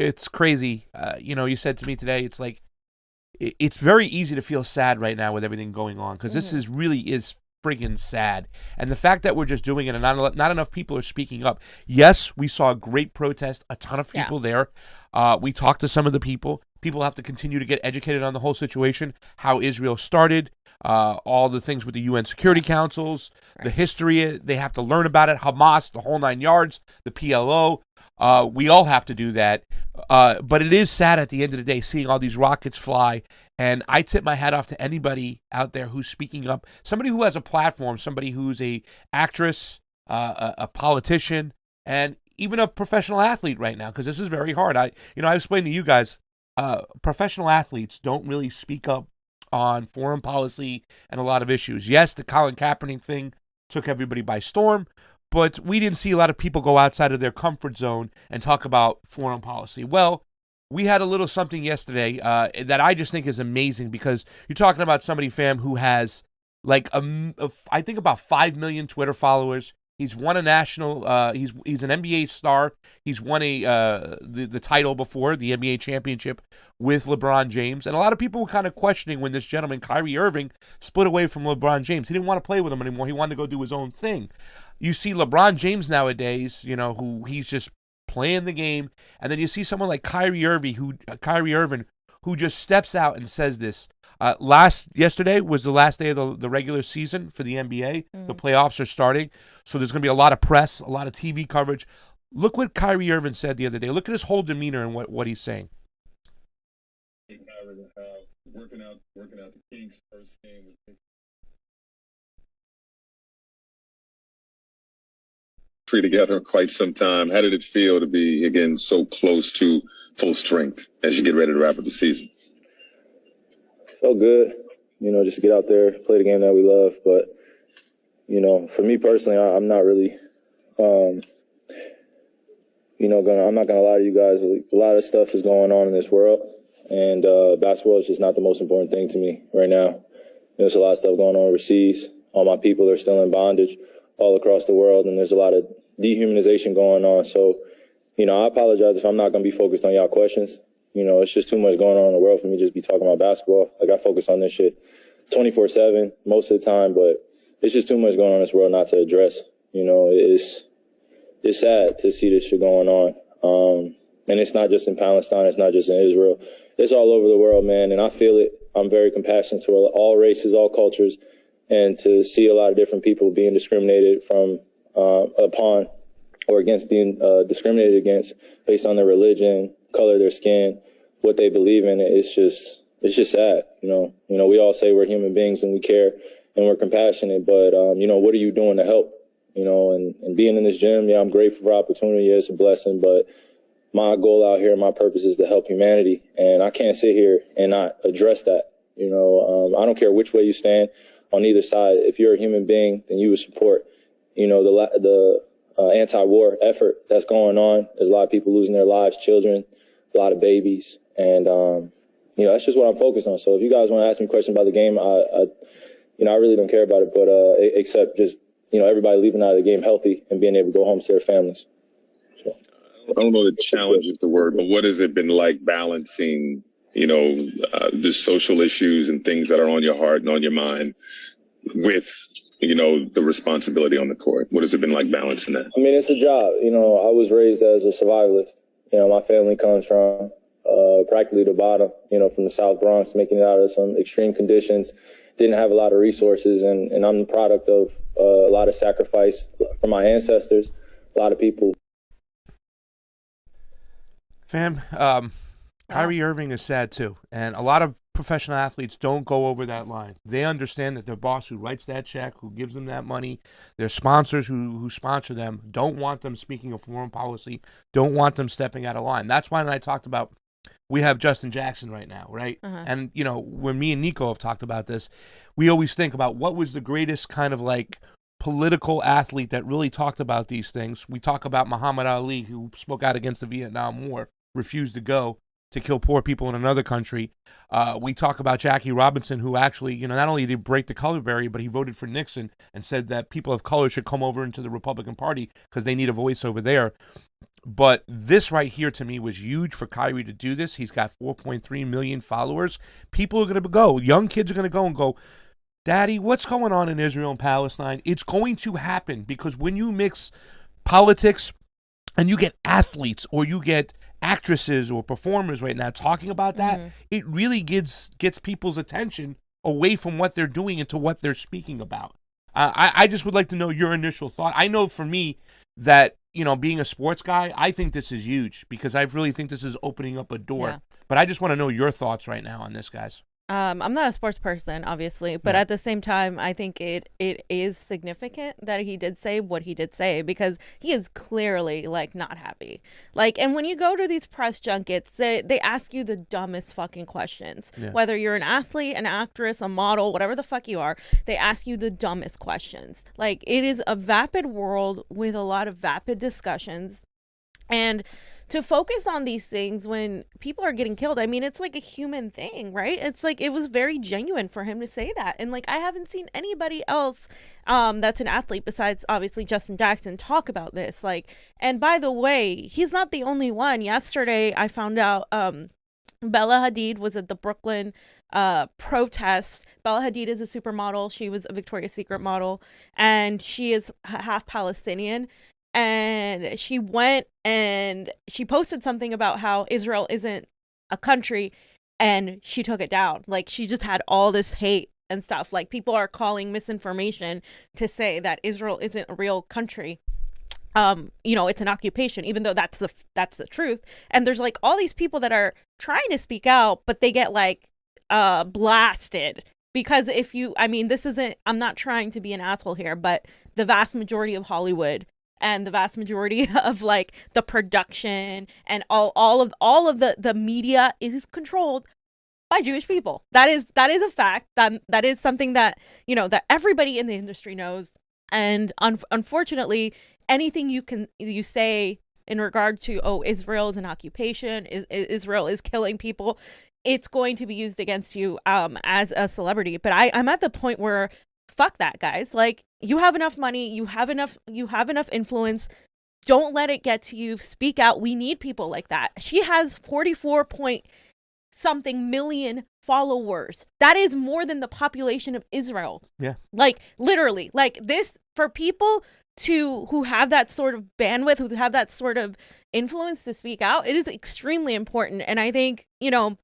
it's crazy. You said to me today, it's like it's very easy to feel sad right now with everything going on because this is really freaking sad. And the fact that we're just doing it and not enough people are speaking up. Yes, we saw a great protest, a ton of people there. We talked to some of the people. People have to continue to get educated on the whole situation, how Israel started, all the things with the UN Security Councils, the history. They have to learn about it, Hamas, the whole 9 yards, the PLO. We all have to do that. But it is sad at the end of the day seeing all these rockets fly. And I tip my hat off to anybody out there who's speaking up, somebody who has a platform, somebody who's a actress, a politician, and even a professional athlete right now, because this is very hard. I explained to you guys, professional athletes don't really speak up on foreign policy and a lot of issues. Yes, the Colin Kaepernick thing took everybody by storm, but we didn't see a lot of people go outside of their comfort zone and talk about foreign policy. Well, we had a little something yesterday that I just think is amazing because you're talking about somebody, fam, who has like I think about 5 million Twitter followers. He's won a national. He's an NBA star. He's won the title before, the NBA championship with LeBron James. And a lot of people were kind of questioning when this gentleman, Kyrie Irving, split away from LeBron James. He didn't want to play with him anymore. He wanted to go do his own thing. You see LeBron James nowadays, who he's just playing the game, and then you see someone like Kyrie Irving, who just steps out and says this. Yesterday was the last day of the regular season for the NBA. The playoffs are starting, so there's going to be a lot of press, a lot of TV coverage. Look what Kyrie Irving said the other day. Look at his whole demeanor and what he's saying. Working out the Kings' first game with together quite some time. How did it feel to be again so close to full strength as you get ready to wrap up the season? Felt good, just to get out there, play the game that we love. But, for me personally, I'm not really, I'm not gonna lie to you guys. A lot of stuff is going on in this world, and basketball is just not the most important thing to me right now. There's a lot of stuff going on overseas. All my people are still in bondage all across the world, and there's a lot of dehumanization going on. So, I apologize if I'm not going to be focused on y'all questions. It's just too much going on in the world for me to just be talking about basketball. Like, I focus on this shit 24/7 most of the time, but it's just too much going on in this world not to address. It's sad to see this shit going on. And it's not just in Palestine. It's not just in Israel. It's all over the world, man. And I feel it. I'm very compassionate to all races, all cultures. And to see a lot of different people being discriminated upon or against, being discriminated against based on their religion, color of their skin, what they believe in, it's just sad. We all say we're human beings and we care and we're compassionate, but what are you doing to help? And being in this gym, I'm grateful for opportunity. It's a blessing, but my goal out here, my purpose is to help humanity, and I can't sit here and not address that. I don't care which way you stand on either side. If you're a human being, then you would support, the anti-war effort that's going on. There's a lot of people losing their lives, children, a lot of babies, and that's just what I'm focused on. So if you guys want to ask me questions about the game, I really don't care about it, but except just everybody leaving out of the game healthy and being able to go home to their families. So. I don't know the challenge is the word, but what has it been like balancing the social issues and things that are on your heart and on your mind with, the responsibility on the court? What has it been like balancing that? I mean, it's a job. I was raised as a survivalist. My family comes from practically the bottom, from the South Bronx, making it out of some extreme conditions. Didn't have a lot of resources, and I'm the product of a lot of sacrifice from my ancestors, a lot of people. Fam, Kyrie Irving is sad too, and a lot of professional athletes don't go over that line. They understand that their boss who writes that check, who gives them that money, their sponsors who sponsor them, don't want them speaking of foreign policy, don't want them stepping out of line. That's why when I talked about, we have Justin Jackson right now, right? And, when me and Niko have talked about this, we always think about what was the greatest kind of like political athlete that really talked about these things. We talk about Muhammad Ali, who spoke out against the Vietnam War, refused to go to kill poor people in another country. We talk about Jackie Robinson, who actually, not only did he break the color barrier, but he voted for Nixon and said that people of color should come over into the Republican Party because they need a voice over there. But this right here to me was huge for Kyrie to do this. He's got 4.3 million followers. People are going to go. Young kids are going to go and go, Daddy, what's going on in Israel and Palestine? It's going to happen because when you mix politics and you get athletes or you get actresses or performers right now talking about that, it really gets people's attention away from what they're doing into what they're speaking about. I just would like to know your initial thought. I know for me that, you know, being a sports guy, I think this is huge because I really think this is opening up a door. Yeah. But I just want to know your thoughts right now on this, guys. I'm not a sports person, obviously, but at the same time, I think it is significant that he did say what he did say because he is clearly like not happy. Like, and when you go to these press junkets, they ask you the dumbest fucking questions. Yeah. Whether you're an athlete, an actress, a model, whatever the fuck you are, they ask you the dumbest questions. Like, it is a vapid world with a lot of vapid discussions. And to focus on these things when people are getting killed, I mean, it's like a human thing, right? It's like, it was very genuine for him to say that. And like, I haven't seen anybody else that's an athlete besides obviously Justin Jackson talk about this. Like, and by the way, he's not the only one. Yesterday, I found out Bella Hadid was at the Brooklyn protest. Bella Hadid is a supermodel. She was a Victoria's Secret model, and she is half Palestinian. And she went and she posted something about how Israel isn't a country, and she took it down. Like, she just had all this hate and stuff. Like, people are calling misinformation to say that Israel isn't a real country. You know, it's an occupation, even though that's the truth. And there's like all these people that are trying to speak out, but they get like blasted. Because I'm not trying to be an asshole here, but the vast majority of Hollywood and the vast majority of like the production and all of the media is controlled by Jewish people. That is a fact. That is something that, you know, that everybody in the industry knows. And unfortunately, anything you say in regard to, oh, Israel is an occupation, Israel is killing people, it's going to be used against you as a celebrity. But I'm at the point where, fuck that, guys. Like, you have enough money, you have enough influence. Don't let it get to you. Speak out. We need people like that. She has 44-point-something million followers. That is more than the population of Israel. Yeah. Like, literally. Like, this, for people who have that sort of bandwidth, who have that sort of influence to speak out, it is extremely important. And I think, you know,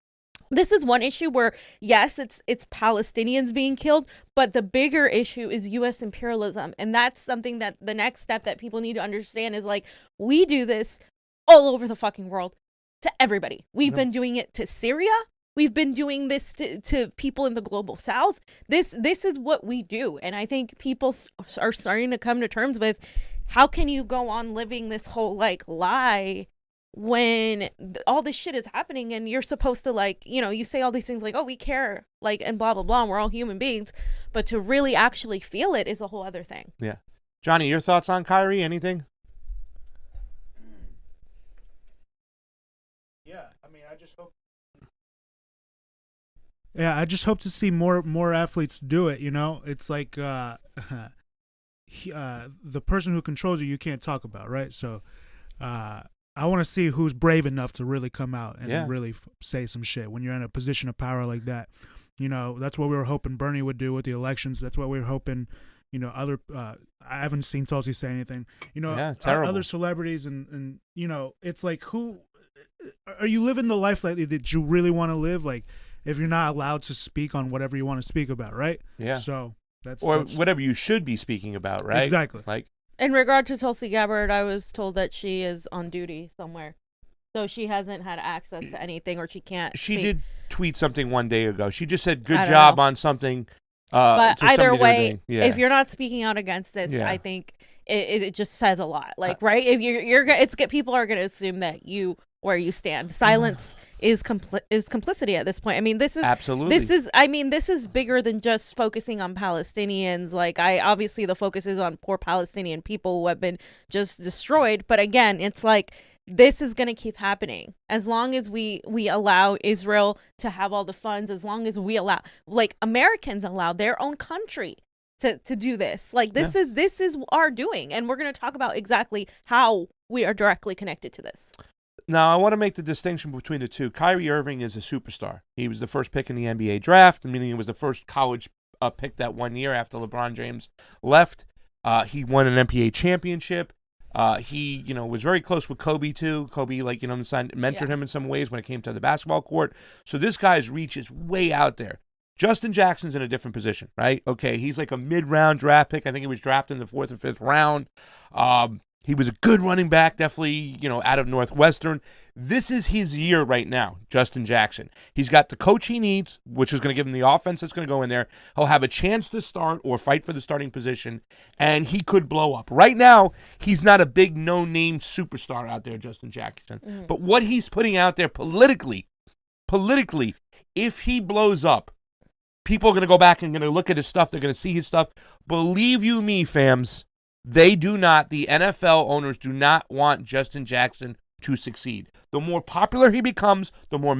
this is one issue where, yes, it's Palestinians being killed, but the bigger issue is U.S. imperialism. And that's something that the next step that people need to understand is, like, we do this all over the fucking world to everybody. We've been doing it to Syria. We've been doing this to people in the global south. This is what we do. And I think people are starting to come to terms with, how can you go on living this whole, like, lie when all this shit is happening and you're supposed to, like, you know, you say all these things like, oh, we care, like, and blah, blah, blah, and we're all human beings. But to really actually feel it is a whole other thing. Yeah. Johnny, your thoughts on Kyrie? Anything? Yeah, I mean, I just hope to see more athletes do it, you know? It's like the person who controls you can't talk about, right? So I want to see who's brave enough to really come out and really say some shit when you're in a position of power like that. You know, that's what we were hoping Bernie would do with the elections. That's what we were hoping, you know, other I haven't seen Tulsi say anything. You know, other celebrities and, you know, it's like, who are you living the life that you really want to live? Like, if you're not allowed to speak on whatever you want to speak about, right? Yeah. So that's whatever you should be speaking about, right? Exactly. Like, in regard to Tulsi Gabbard, I was told that she is on duty somewhere, so she hasn't had access to anything, or she can't. She did tweet something one day ago. She just said, "Good job" on something. But either way, if you're not speaking out against this, I think it just says a lot. Like, right? If people are going to assume that where you stand. Silence is complicity at this point. I mean, this is absolutely. This is bigger than just focusing on Palestinians. Like, obviously the focus is on poor Palestinian people who have been just destroyed. But again, it's like, this is going to keep happening as long as we allow Israel to have all the funds. As long as we allow, like, Americans allow their own country to do this. Like, this is our doing, and we're going to talk about exactly how we are directly connected to this. Now, I want to make the distinction between the two. Kyrie Irving is a superstar. He was the first pick in the NBA draft, meaning he was the first college pick that 1 year after LeBron James left. He won an NBA championship. He, was very close with Kobe too. Kobe, mentored him in some ways when it came to the basketball court. So this guy's reach is way out there. Justin Jackson's in a different position, right? Okay, he's like a mid-round draft pick. I think he was drafted in the 4th or 5th round. He was a good running back, definitely, out of Northwestern. This is his year right now, Justin Jackson. He's got the coach he needs, which is going to give him the offense that's going to go in there. He'll have a chance to start or fight for the starting position, and he could blow up. Right now, he's not a big no-name superstar out there, Justin Jackson. Mm-hmm. But what he's putting out there politically, if he blows up, people are going to go back and going to look at his stuff. They're going to see his stuff. Believe you me, fams. The NFL owners do not want Justin Jackson to succeed. The more popular he becomes, the more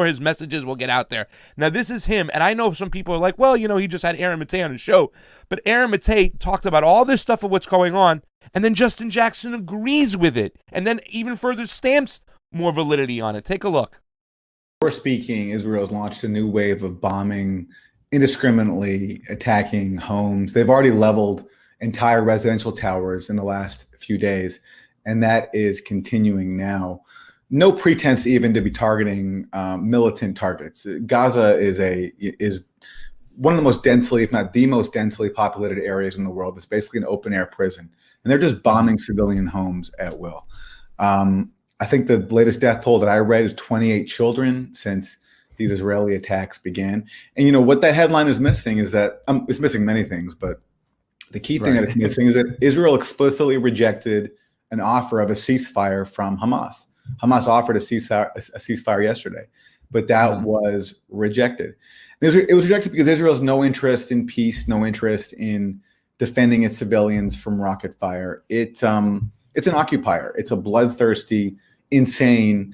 his messages will get out there. Now, this is him, and I know some people are like, well, he just had Aaron Matei on his show. But Aaron Matei talked about all this stuff of what's going on, and then Justin Jackson agrees with it, and then even further stamps more validity on it. Take a look. Before speaking, Israel's launched a new wave of bombing, indiscriminately attacking homes. They've already leveled entire residential towers in the last few days, and that is continuing now. No pretense even to be targeting militant targets. Gaza is one of the most densely, if not the most densely populated areas in the world. It's basically an open air prison, and they're just bombing civilian homes at will. I think the latest death toll that I read is 28 children since these Israeli attacks began. And what that headline is missing is that it's missing many things, but the key thing that it's missing is that Israel explicitly rejected an offer of a ceasefire from Hamas. Hamas offered a ceasefire yesterday, but that was rejected. It was rejected because Israel has no interest in peace, no interest in defending its civilians from rocket fire. It's an occupier. It's a bloodthirsty, insane,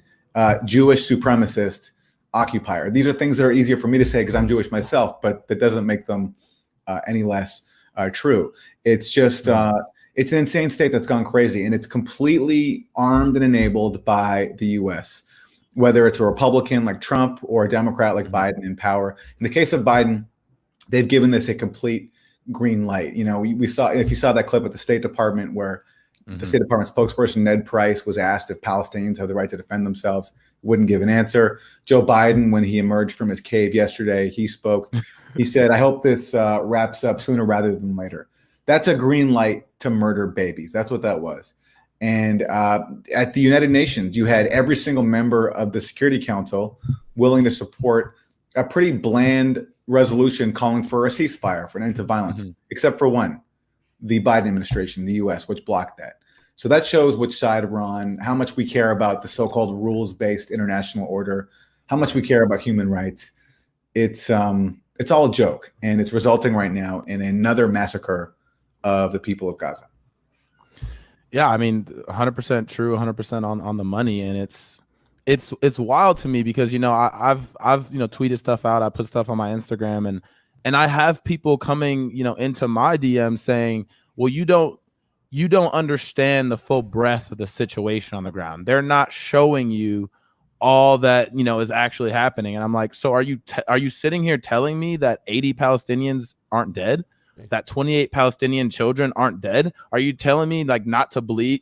Jewish supremacist occupier. These are things that are easier for me to say because I'm Jewish myself, but that doesn't make them any less true. It's just it's an insane state that's gone crazy, and it's completely armed and enabled by the U.S. Whether it's a Republican like Trump or a Democrat like Biden in power. In the case of Biden, they've given this a complete green light. We saw, if you saw that clip at the State Department where the State Department spokesperson Ned Price was asked if Palestinians have the right to defend themselves, wouldn't give an answer. Joe Biden, when he emerged from his cave yesterday, he spoke. He said, "I hope this wraps up sooner rather than later." That's a green light to murder babies. That's what that was. And at the United Nations, you had every single member of the Security Council willing to support a pretty bland resolution calling for a ceasefire, for an end to violence, except for one, the Biden administration, the U.S., which blocked that. So that shows which side we're on, how much we care about the so-called rules-based international order, how much we care about human rights. It's all a joke, and it's resulting right now in another massacre of the people of Gaza. Yeah, I mean, 100% true, 100% on the money, and it's wild to me because I've tweeted stuff out, I put stuff on my Instagram, and I have people coming into my DM saying, well, you don't understand the full breadth of the situation on the ground. They're not showing you all that is actually happening. And I'm like, so are you sitting here telling me that 80 Palestinians aren't dead? That 28 Palestinian children aren't dead? Are you telling me not to believe,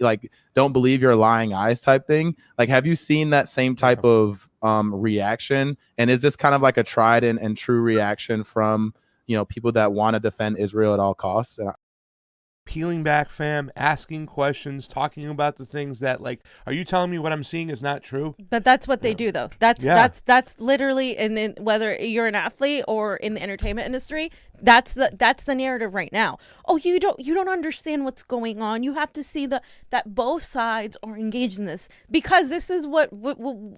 don't believe your lying eyes type thing? Have you seen that same type of reaction? And is this kind of like a tried and true reaction from people that want to defend Israel at all costs? And Peeling back, fam, asking questions, talking about the things that, are you telling me what I'm seeing is not true? But that's what they do, though. That's literally, and then whether you're an athlete or in the entertainment industry, that's the narrative right now. Oh, you don't understand what's going on. You have to see that both sides are engaged in this, because this is what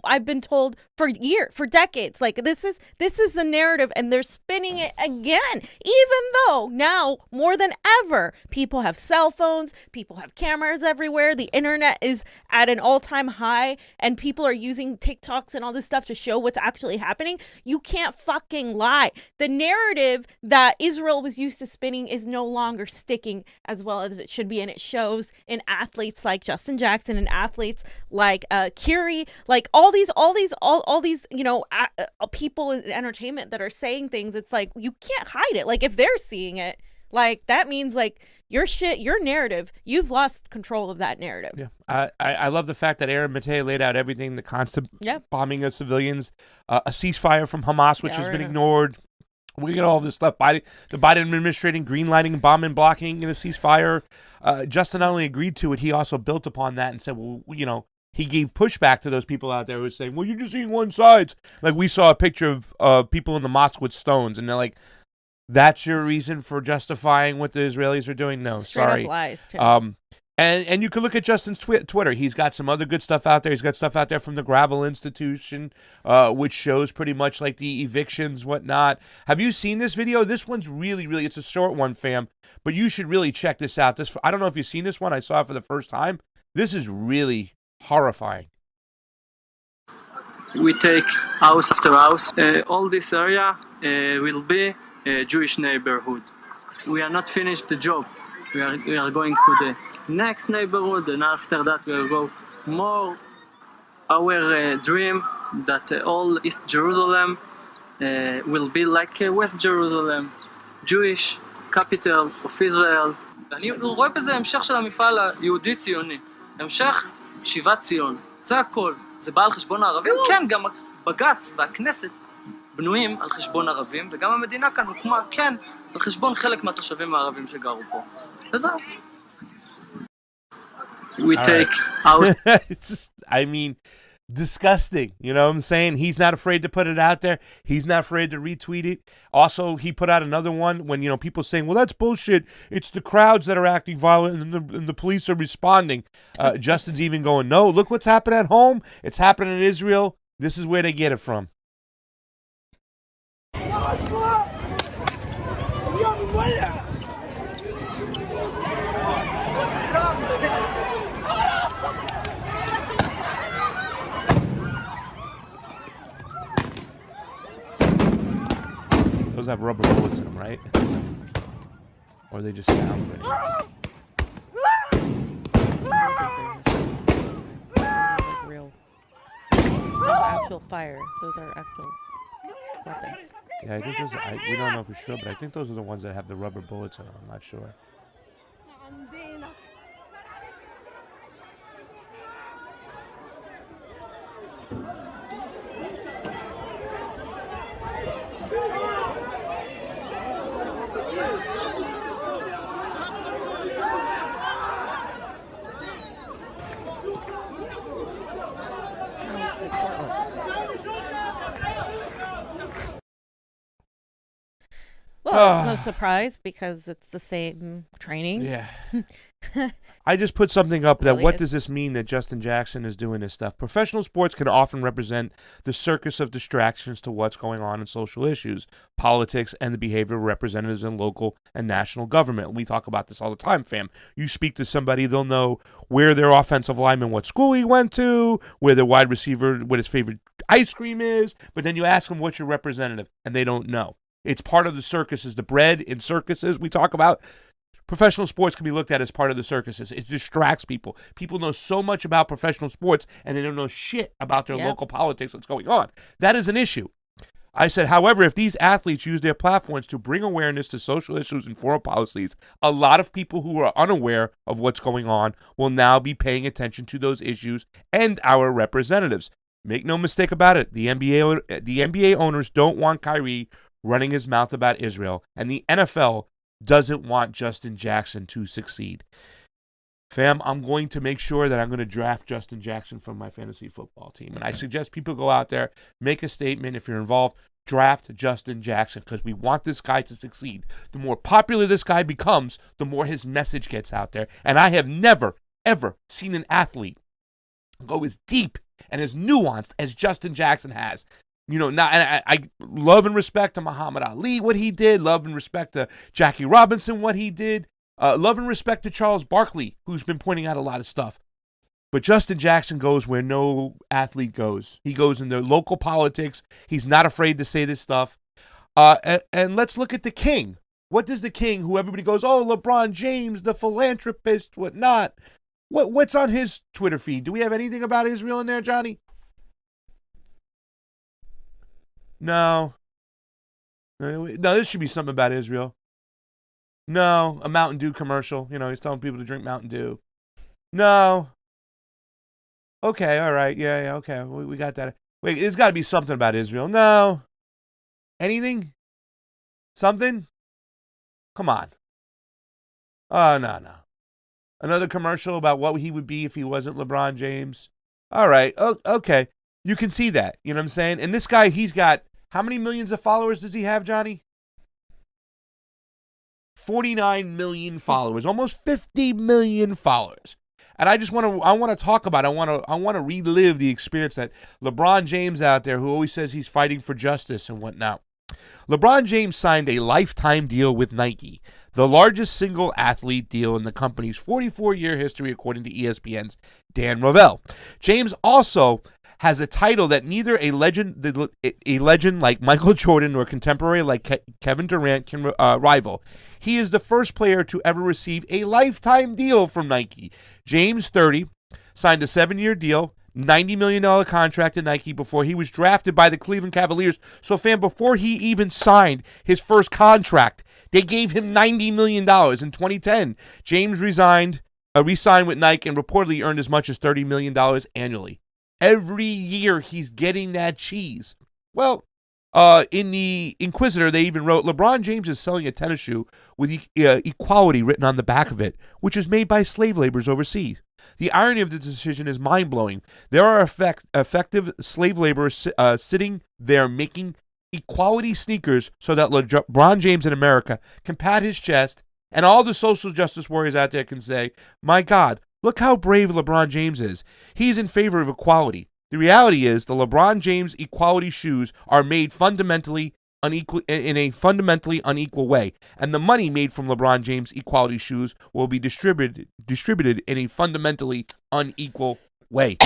I've been told for decades. This is the narrative, and they're spinning it again, even though now more than ever people have cell phones, people have cameras everywhere, the internet is at an all-time high, and people are using TikToks and all this stuff to show what's actually happening. You can't fucking lie. The narrative that what Israel was used to spinning is no longer sticking as well as it should be, and it shows in athletes like Justin Jackson and athletes like Kyrie, like all these people in entertainment that are saying things. It's like you can't hide it. Like if they're seeing it, like that means like your narrative, you've lost control of that narrative. Yeah, I love the fact that Aaron Matei laid out everything, the constant bombing of civilians, a ceasefire from Hamas, which has been ignored. We get all this stuff. The Biden administration greenlighting, bombing, blocking in a ceasefire. Justin not only agreed to it, he also built upon that and said, well, he gave pushback to those people out there who were saying, well, you're just seeing one side. Like we saw a picture of people in the mosque with stones, and they're like, that's your reason for justifying what the Israelis are doing? No, Straight sorry. up lies, too. And you can look at Justin's Twitter. He's got some other good stuff out there. He's got stuff out there from the Gravel Institution, which shows pretty much like the evictions, whatnot. Have you seen this video? This one's really, really, it's a short one, fam, but you should really check this out. I don't know if you've seen this one. I saw it for the first time. This is really horrifying. We take house after house. All this area will be a Jewish neighborhood. We are not finished the job. We are going to the next neighborhood, and after that we will go more. Our dream that all East Jerusalem will be like West Jerusalem, Jewish capital of Israel. אני רואה בזה המשך של המפעל היהודי-ציוני, המשך שיבת ציון. זה הכל. זה בא על חשבון הערבים? כן, גם בג"ץ והכנסת בנויים על חשבון ערבים, וגם המדינה כאן הוקמה, כן, על חשבון חלק מהתושבים הערבים שגרו פה. וזהו. We take out... It's just, I mean, disgusting. You know what I'm saying? He's not afraid to put it out there. He's not afraid to retweet it. Also, he put out another one when, people saying, well, that's bullshit. It's the crowds that are acting violent and the police are responding. Justin's even going, no, look what's happening at home. It's happening in Israel. This is where they get it from. Those have rubber bullets in them, right? Or they just sound grenades? Like real. Those are actual fire. Those are actual weapons. Yeah, I think those we don't know for sure, but I think those are the ones that have the rubber bullets in them. I'm not sure. Well, it's no surprise because it's the same training. Yeah. I just put something up that Really what is. does this mean that Justin Jackson is doing this stuff? Professional sports can often represent the circus of distractions to what's going on in social issues, politics, and the behavior of representatives in local and national government. We talk about this all the time, fam. You speak to somebody, they'll know where their offensive lineman, what school he went to, where their wide receiver, what his favorite ice cream is, but then you ask them what's your representative, and they don't know. It's part of the circuses. The bread in circuses we talk about. Professional sports can be looked at as part of the circuses. It distracts people. People know so much about professional sports, and they don't know shit about their local politics, what's going on. That is an issue. I said, however, if these athletes use their platforms to bring awareness to social issues and foreign policies, a lot of people who are unaware of what's going on will now be paying attention to those issues and our representatives. Make no mistake about it. The NBA owners don't want Kyrie running his mouth about Israel, and the NFL doesn't want Justin Jackson to succeed. Fam, I'm going to make sure that I'm going to draft Justin Jackson from my fantasy football team. And I suggest people go out there, make a statement. If you're involved, draft Justin Jackson because we want this guy to succeed. The more popular this guy becomes, the more his message gets out there. And I have never, ever seen an athlete go as deep and as nuanced as Justin Jackson has. You know, now, and I love and respect to Muhammad Ali, what he did. Love and respect to Jackie Robinson, what he did. Love and respect to Charles Barkley, who's been pointing out a lot of stuff. But Justin Jackson goes where no athlete goes. He goes into local politics. He's not afraid to say this stuff. And let's look at the king What does the king, who everybody goes, oh, LeBron James, the philanthropist, whatnot, what's on his Twitter feed? Do we have anything about Israel in there, Johnny? No. No, this should be something about Israel. No, a Mountain Dew commercial. You know, he's telling people to drink Mountain Dew. No. Okay, all right. Yeah, okay. We got that. Wait, there's got to be something about Israel. No. Anything? Something? Come on. Oh, no. Another commercial about what he would be if he wasn't LeBron James. All right. Oh, okay. You can see that. You know what I'm saying? And this guy, he's got, how many millions of followers does he have, Johnny? 49 million followers, almost 50 million followers. And I want to talk about, I want to relive the experience that LeBron James out there, who always says he's fighting for justice and whatnot. LeBron James signed a lifetime deal with Nike, the largest single athlete deal in the company's 44-year history, according to ESPN's Dan Rovell. James also has a title that neither a legend like Michael Jordan nor contemporary like Kevin Durant can rival. He is the first player to ever receive a lifetime deal from Nike. James, 30, signed a 7-year deal, $90 million contract to Nike before he was drafted by the Cleveland Cavaliers. So, fam, before he even signed his first contract, they gave him $90 million. In 2010, James re-signed with Nike and reportedly earned as much as $30 million annually. Every year he's getting that cheese. Well, in the Inquisitor, they even wrote, LeBron James is selling a tennis shoe with equality written on the back of it, which is made by slave laborers overseas. The irony of the decision is mind-blowing. There are effective slave laborers sitting there making equality sneakers so that LeBron James in America can pat his chest, and all the social justice warriors out there can say, my God, look how brave LeBron James is. He's in favor of equality. The reality is the LeBron James equality shoes are made fundamentally in a fundamentally unequal way, and the money made from LeBron James equality shoes will be distributed in a fundamentally unequal way.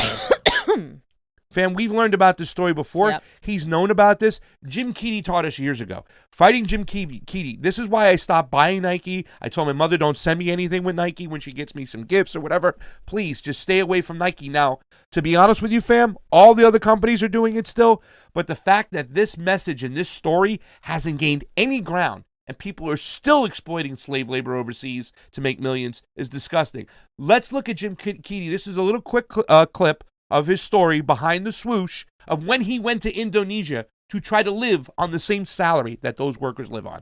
Fam, we've learned about this story before. Yep. He's known about this. Jim Keedy taught us years ago. Fighting Jim Keedy. This is why I stopped buying Nike. I told my mother, don't send me anything with Nike when she gets me some gifts or whatever. Please, just stay away from Nike. Now, to be honest with you, fam, all the other companies are doing it still. But the fact that this message and this story hasn't gained any ground and people are still exploiting slave labor overseas to make millions is disgusting. Let's look at Jim Keedy. This is a little quick clip of his story behind the swoosh of when he went to Indonesia to try to live on the same salary that those workers live on.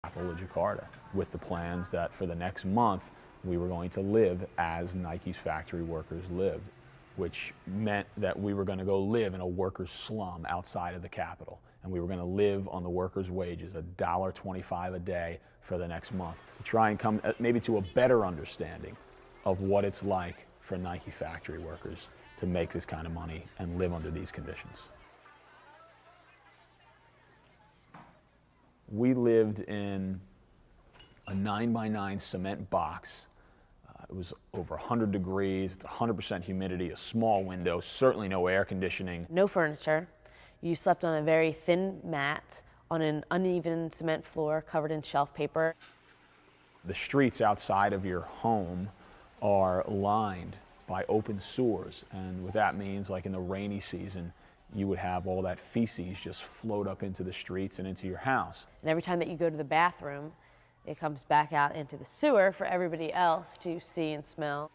Jakarta, with the plans that for the next month we were going to live as Nike's factory workers lived, which meant that we were going to go live in a workers' slum outside of the capital, and we were going to live on the workers' wages, $1.25 a day for the next month, to try and come maybe to a better understanding of what it's like for Nike factory workers to make this kind of money and live under these conditions. We lived in a 9x9 cement box. It was over 100 degrees, it's 100% humidity, a small window, certainly no air conditioning. No furniture. You slept on a very thin mat on an uneven cement floor covered in shelf paper. The streets outside of your home are lined by open sewers, and what that means, like in the rainy season, you would have all that feces just float up into the streets and into your house. And every time that you go to the bathroom, it comes back out into the sewer for everybody else to see and smell.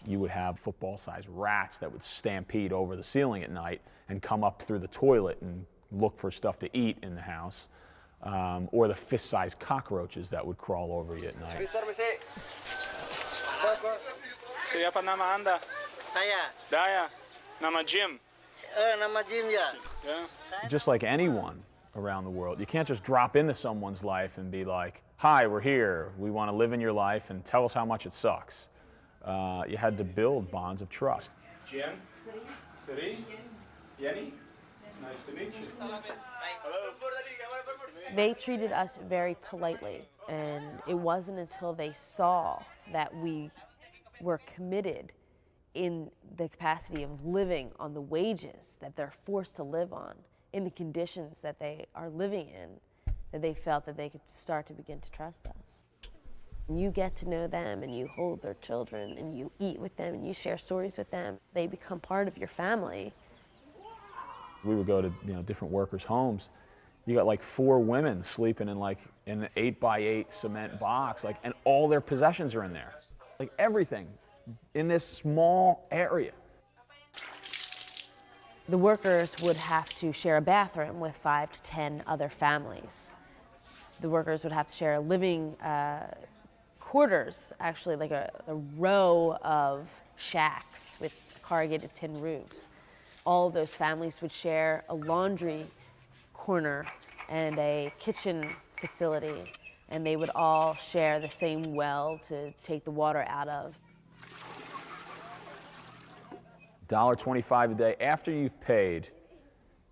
You would have football-sized rats that would stampede over the ceiling at night and come up through the toilet and look for stuff to eat in the house, or the fist-sized cockroaches that would crawl over you at night. Siapa nama Anda? Saya. Nama Jim. Nama Jim, yeah. Just like anyone around the world, you can't just drop into someone's life and be like, hi, we're here. We want to live in your life and tell us how much it sucks. You had to build bonds of trust. Jim? Siri? Yenny? Nice to meet you. Hello. They treated us very politely, and it wasn't until they saw that we were committed in the capacity of living on the wages that they're forced to live on, in the conditions that they are living in, that they felt that they could start to begin to trust us. You get to know them and you hold their children and you eat with them and you share stories with them. They become part of your family. We would go to different workers' homes. You got like 4 women sleeping in an 8x8 cement box, and all their possessions are in there. Like everything in this small area. The workers would have to share a bathroom with 5 to 10 other families. The workers would have to share living quarters, actually like a row of shacks with corrugated tin roofs. All of those families would share a laundry corner and a kitchen facility, and they would all share the same well to take the water out of. $1.25 a day after you've paid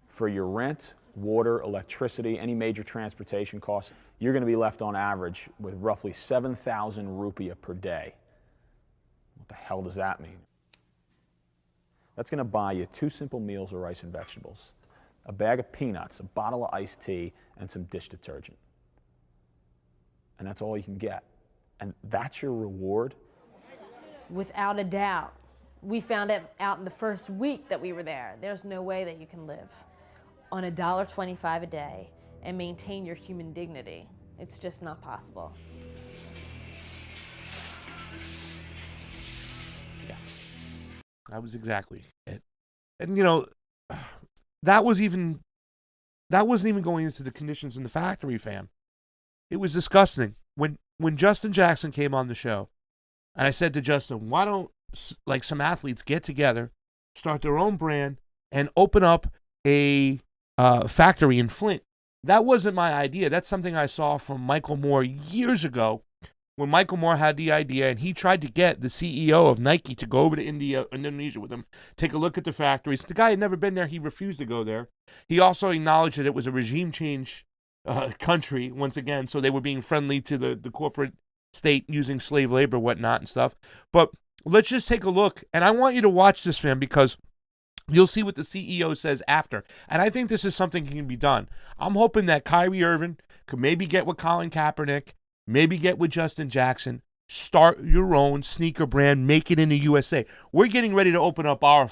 for your rent, water, electricity, any major transportation costs, you're going to be left on average with roughly 7,000 rupiah per day. What the hell does that mean? That's going to buy you 2 simple meals of rice and vegetables, a bag of peanuts, a bottle of iced tea, and some dish detergent. And that's all you can get. And that's your reward? Without a doubt. We found it out in the first week that we were there. There's no way that you can live on $1.25 a day and maintain your human dignity. It's just not possible. Yeah, that was exactly it. And that wasn't even going into the conditions in the factory, fam. It was disgusting. When Justin Jackson came on the show, and I said to Justin, why don't some athletes get together, start their own brand, and open up a factory in Flint? That wasn't my idea. That's something I saw from Michael Moore years ago, when Michael Moore had the idea, and he tried to get the CEO of Nike to go over to Indonesia with him, take a look at the factories. The guy had never been there. He refused to go there. He also acknowledged that it was a regime change country, once again, so they were being friendly to the corporate state using slave labor, whatnot, and stuff. But let's just take a look, and I want you to watch this, fam, because you'll see what the CEO says after. And I think this is something that can be done. I'm hoping that Kyrie Irving could maybe get with Colin Kaepernick, maybe get with Justin Jackson, start your own sneaker brand, make it in the USA. We're getting ready to open up our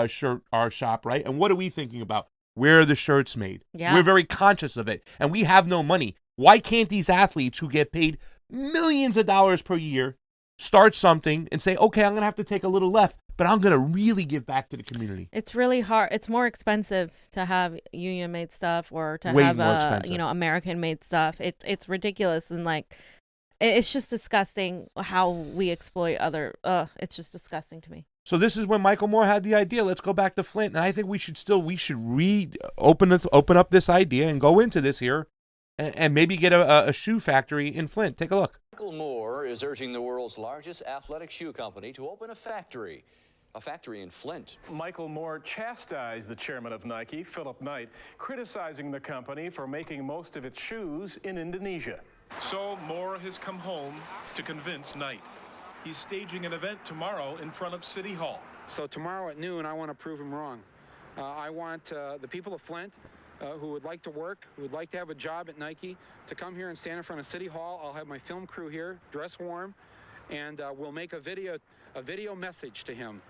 shop, right? And what are we thinking about? Where are the shirts made? Yeah. We're very conscious of it, and we have no money. Why can't these athletes who get paid millions of dollars per year start something and say, okay, I'm going to have to take a little left, but I'm going to really give back to the community? It's really hard. It's more expensive to have union-made stuff or to Way have more expensive. American-made stuff. It's ridiculous, and it's just disgusting how we exploit other. It's just disgusting to me. So this is when Michael Moore had the idea. Let's go back to Flint, and I think we should open up this idea and go into this here, and maybe get a shoe factory in Flint. Take a look. Michael Moore is urging the world's largest athletic shoe company to open a factory in Flint. Michael Moore chastised the chairman of Nike, Philip Knight, criticizing the company for making most of its shoes in Indonesia. So Moore has come home to convince Knight. He's staging an event tomorrow in front of City Hall. So tomorrow at noon, I want to prove him wrong. I want the people of Flint who would like to work, who would like to have a job at Nike, to come here and stand in front of City Hall. I'll have my film crew here, dress warm, and we'll make a video message to him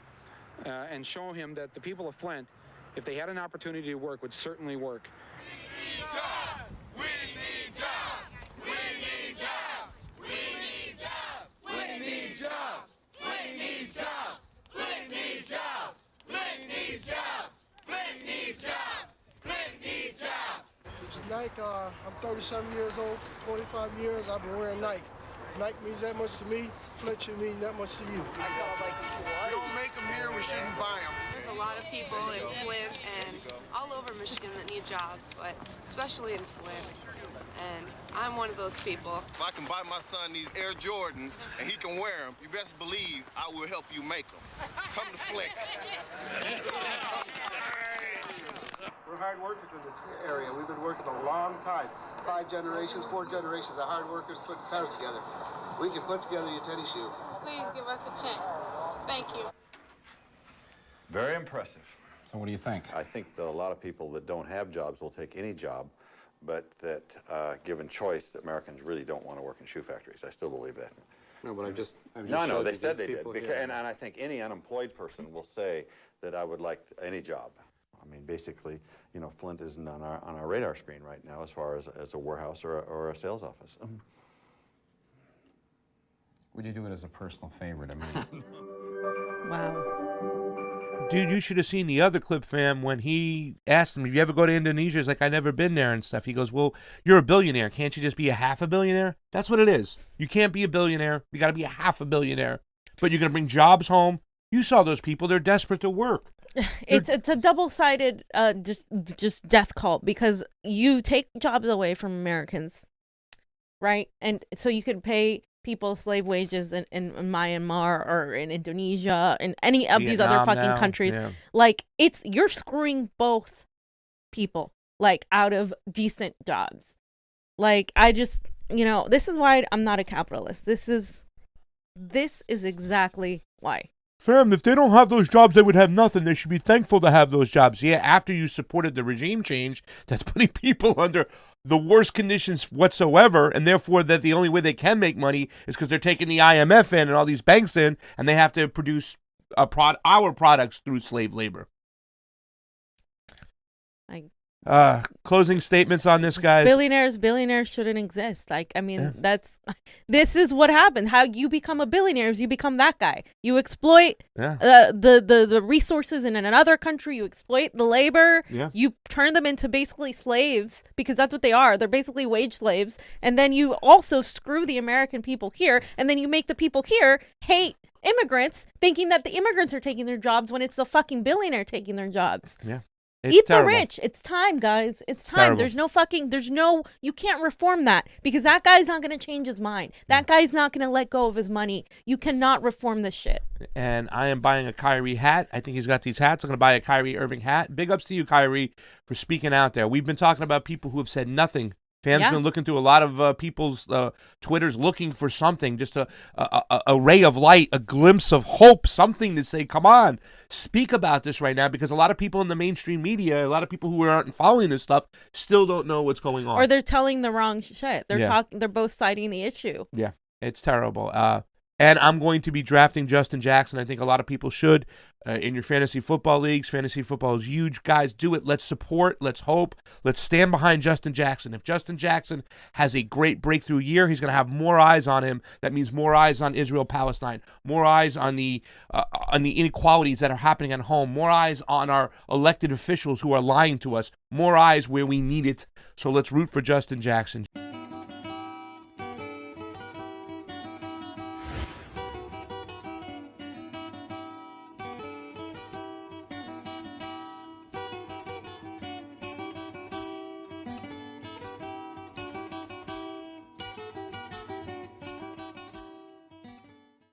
and show him that the people of Flint, if they had an opportunity to work, would certainly work. We need jobs! We need jobs! We need jobs! We need jobs! We need jobs! Flint needs jobs! Flint needs jobs! Flint needs jobs! Flint needs jobs! It's Nike. I'm 37 years old. For 25 years, I've been wearing Nike. Nike means that much to me. Flint should mean that much to you. We don't make them here, we shouldn't buy them. There's a lot of people in Flint and all over Michigan that need jobs, but especially in Flint. And I'm one of those people. If I can buy my son these Air Jordans and he can wear them, you best believe I will help you make them. Come to Flint. We're hard workers in this area. We've been working a long time. 5 generations, 4 generations of hard workers putting cars together. We can put together your tennis shoe. Please give us a chance. Thank you. Very impressive. So what do you think? I think that a lot of people that don't have jobs will take any job but that given choice, that Americans really don't want to work in shoe factories. I still believe that. No, but I'm just No, they said they did. people, Because, yeah. and I think any unemployed person will say that I would like any job. I mean, basically, you know, Flint isn't on our radar screen right now as far as a warehouse or a sales office. Would you do it as a personal favor to me? Wow. Dude, you should have seen the other clip, fam, when he asked him, "Have you ever go to Indonesia?" He's like, "I never been there," and stuff. He goes, "Well, you're a billionaire. Can't you just be a half a billionaire?" That's what it is. You can't be a billionaire. You got to be a half a billionaire. But you're going to bring jobs home. You saw those people. They're desperate to work. It's a double-sided just death cult, because you take jobs away from Americans, right? And so you could pay people slave wages in Myanmar or in Indonesia and any of these other fucking countries. Yeah. Like, you're screwing both people like out of decent jobs. Like, I just, this is why I'm not a capitalist. This is exactly why. Fam, if they don't have those jobs, they would have nothing. They should be thankful to have those jobs. Yeah, after you supported the regime change, that's putting people under the worst conditions whatsoever, and therefore that the only way they can make money is because they're taking the IMF in and all these banks in, and they have to produce our products through slave labor. Closing statements on this, guys. Billionaires shouldn't exist. Like, I mean, this is what happens. How you become a billionaire is you become that guy. You exploit the resources in another country. You exploit the labor. Yeah. You turn them into basically slaves, because that's what they are. They're basically wage slaves. And then you also screw the American people here. And then you make the people here hate immigrants, thinking that the immigrants are taking their jobs when it's the fucking billionaire taking their jobs. Yeah. Eat the rich. It's time, guys. It's time. Terrible. You can't reform that, because that guy's not going to change his mind. That guy's not going to let go of his money. You cannot reform this shit. And I am buying a Kyrie hat. I think he's got these hats. I'm going to buy a Kyrie Irving hat. Big ups to you, Kyrie, for speaking out there. We've been talking about people who have said nothing. Fans been looking through a lot of people's Twitters looking for something, just a ray of light, a glimpse of hope, something to say, come on, speak about this right now, because a lot of people in the mainstream media, a lot of people who aren't following this stuff still don't know what's going on. Or they're telling the wrong shit. They're both citing the issue. Yeah, it's terrible. And I'm going to be drafting Justin Jackson. I think a lot of people should in your fantasy football leagues. Fantasy football is huge. Guys, do it. Let's support. Let's hope. Let's stand behind Justin Jackson. If Justin Jackson has a great breakthrough year, he's going to have more eyes on him. That means more eyes on Israel-Palestine, more eyes on the inequalities that are happening at home, more eyes on our elected officials who are lying to us, more eyes where we need it. So let's root for Justin Jackson.